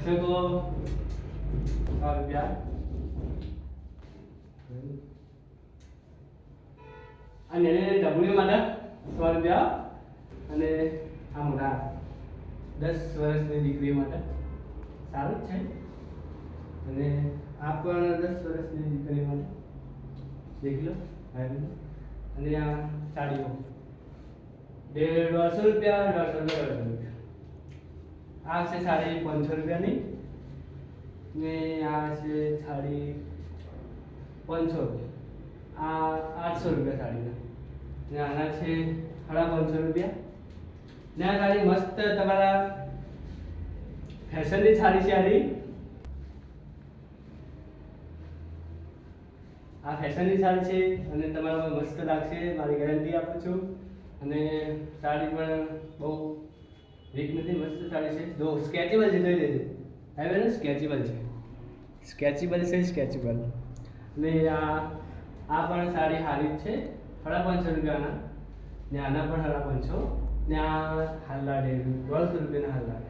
इसमें को 100 रुपया અને ડબલ્યુ માટે 100 રૂપિયા અને આ મોટા 10 વર્ષની દીકરી માટે સારું જ છે અને આ પણ 10 વર્ષની દીકરી માટે દેખ લો અને આ સાડીઓ 150 રૂપિયા 150 રૂપિયા આ છે સાડી 500 રૂપિયાની ને આ છે સાડી 500 રૂપિયા આ 800 રૂપિયા સાડીના ને આના છે 550 રૂપિયા ને આ સાડી મસ્ત તમારા ફેશનની સાડી છે આ ફેશનની સાડી છે અને તમારા મસ્ત લાગશે મારી ગેરંટી આપું છું અને સાડી પણ બહુ વીક નથી મસ્ત સાડી છે જો સ્કેચેબલ છે જોઈ લેજો હવે ને સ્કેચેબલ છે સ્કેચેબલ અને આ પણ સાડી સારી જ છે 550 રૂપિયાના ને આના પણ 550 ને આ હાલના 150 રૂપિયાના હાલના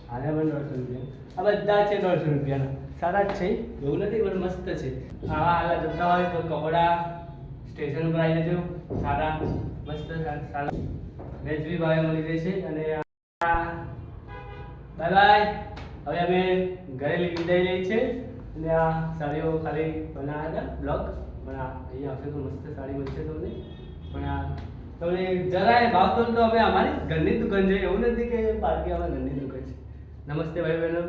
આના પણ 150 રૂપિયા આ બધા છે 150 રૂપિયાના સારા જ છે એવું નથી પણ મસ્ત છે આવા હાલા જોતા હોય તો કપડા સ્ટેશન પર આવી જજો સારા મસ્ત સારા વેચવી ભાવે મળી રહેશે અને બાય બાય હવે અમે ઘરે વિદાય લઈએ છીએ અને આ સાડીઓ ખાલી બનાવ્યા હતા બ્લોગ પણ અહીંયા આવશે તો મસ્ત સાડી મળશે તમને પણ આ તમને જરાય ભાવતો તો અમે અમારી ઘરની દુકાન છે એવું નથી કે પાર્ટી અમારા ઘરની દુકાન છે નમસ્તે ભાઈ બહેનો